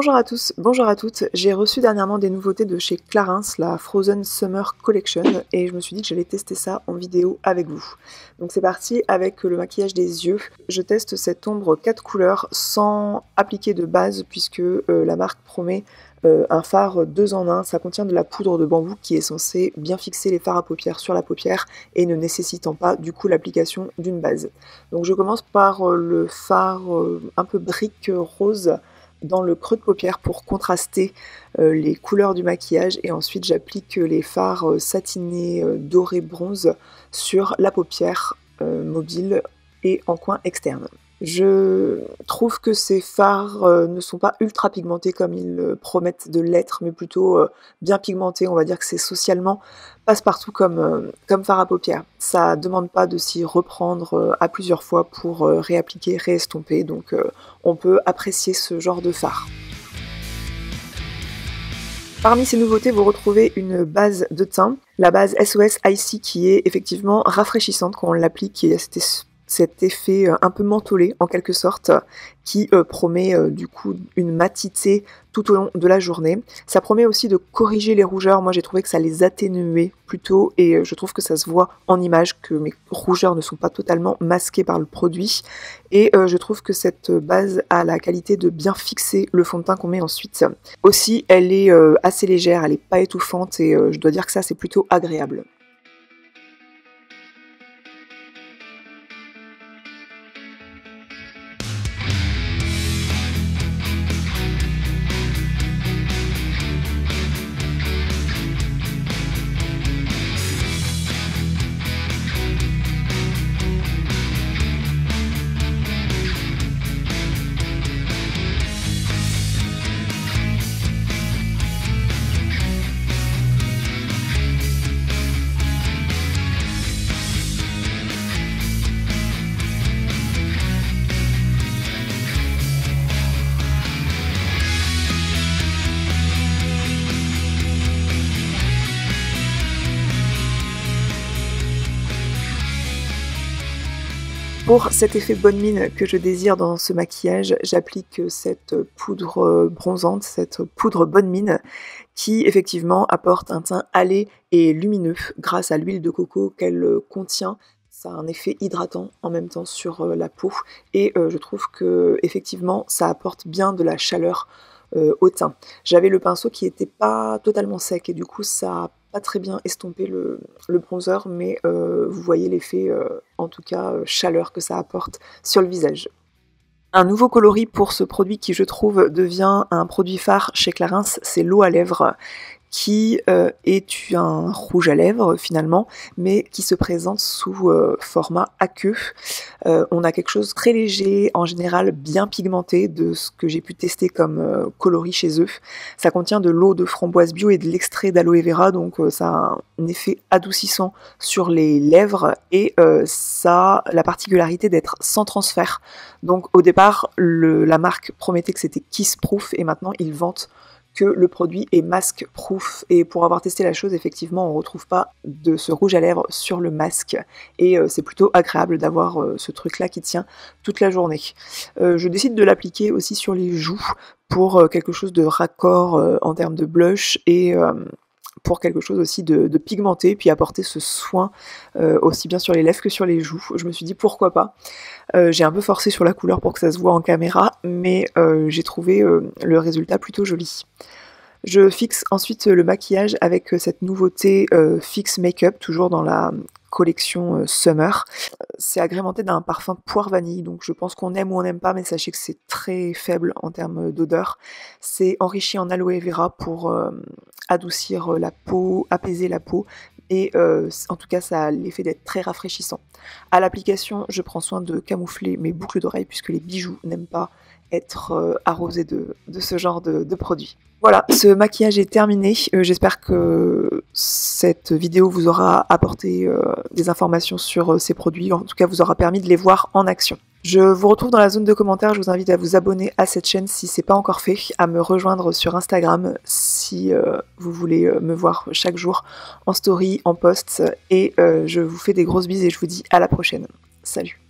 Bonjour à tous, bonjour à toutes. J'ai reçu dernièrement des nouveautés de chez Clarins, la Frozen Summer Collection, et je me suis dit que j'allais tester ça en vidéo avec vous. Donc c'est parti avec le maquillage des yeux. Je teste cette ombre 4 couleurs sans appliquer de base puisque la marque promet un fard 2 en 1. Ça contient de la poudre de bambou qui est censée bien fixer les fards à paupières sur la paupière et ne nécessitant pas du coup l'application d'une base. Donc je commence par le fard un peu brique rose dans le creux de paupière pour contraster les couleurs du maquillage, et ensuite j'applique les fards satinés doré bronze sur la paupière mobile et en coin externe. Je trouve que ces fards ne sont pas ultra pigmentés comme ils promettent de l'être, mais plutôt bien pigmentés. On va dire que c'est socialement passe-partout comme fard à paupières. Ça demande pas de s'y reprendre à plusieurs fois pour réappliquer, réestomper, donc on peut apprécier ce genre de fard. Parmi ces nouveautés, vous retrouvez une base de teint, la base SOS Icy, qui est effectivement rafraîchissante quand on l'applique, et cet effet un peu mentholé en quelque sorte, qui promet du coup une matité tout au long de la journée. Ça promet aussi de corriger les rougeurs. Moi j'ai trouvé que ça les atténuait plutôt, et je trouve que ça se voit en image que mes rougeurs ne sont pas totalement masquées par le produit, et je trouve que cette base a la qualité de bien fixer le fond de teint qu'on met ensuite. Aussi elle est assez légère, elle n'est pas étouffante, et je dois dire que ça c'est plutôt agréable. Pour cet effet bonne mine que je désire dans ce maquillage, j'applique cette poudre bronzante, cette poudre bonne mine, qui effectivement apporte un teint hâlé et lumineux grâce à l'huile de coco qu'elle contient. Ça a un effet hydratant en même temps sur la peau, et je trouve que effectivement ça apporte bien de la chaleur au teint. J'avais le pinceau qui n'était pas totalement sec, et du coup ça a pas très bien estompé le bronzer, mais vous voyez l'effet en tout cas chaleur que ça apporte sur le visage. Un nouveau coloris pour ce produit qui je trouve devient un produit phare chez Clarins, c'est l'eau à lèvres, qui est un rouge à lèvres finalement, mais qui se présente sous format aqueux. On a quelque chose de très léger, en général bien pigmenté, de ce que j'ai pu tester comme coloris chez eux. Ça contient de l'eau de framboise bio et de l'extrait d'aloe vera, donc ça a un effet adoucissant sur les lèvres, et ça a la particularité d'être sans transfert. Donc au départ, la marque promettait que c'était kiss proof, et maintenant ils vantent que le produit est masque proof, et pour avoir testé la chose, effectivement on ne retrouve pas de ce rouge à lèvres sur le masque, et c'est plutôt agréable d'avoir ce truc là qui tient toute la journée. Je décide de l'appliquer aussi sur les joues pour quelque chose de raccord en termes de blush, et pour quelque chose aussi de pigmenté, puis apporter ce soin aussi bien sur les lèvres que sur les joues. Je me suis dit pourquoi pas. J'ai un peu forcé sur la couleur pour que ça se voit en caméra, mais j'ai trouvé le résultat plutôt joli. Je fixe ensuite le maquillage avec cette nouveauté Fix Makeup, toujours dans la collection Summer. C'est agrémenté d'un parfum poire vanille, donc je pense qu'on aime ou on n'aime pas, mais sachez que c'est très faible en termes d'odeur. C'est enrichi en aloe vera pour adoucir la peau, apaiser la peau, et en tout cas ça a l'effet d'être très rafraîchissant. À l'application, je prends soin de camoufler mes boucles d'oreilles puisque les bijoux n'aiment pas être arrosés de ce genre de produit. Voilà, ce maquillage est terminé. J'espère que cette vidéo vous aura apporté des informations sur ces produits, en tout cas vous aura permis de les voir en action. Je vous retrouve dans la zone de commentaires, je vous invite à vous abonner à cette chaîne si c'est pas encore fait, à me rejoindre sur Instagram si vous voulez me voir chaque jour en story, en post, et je vous fais des grosses bises et je vous dis à la prochaine. Salut!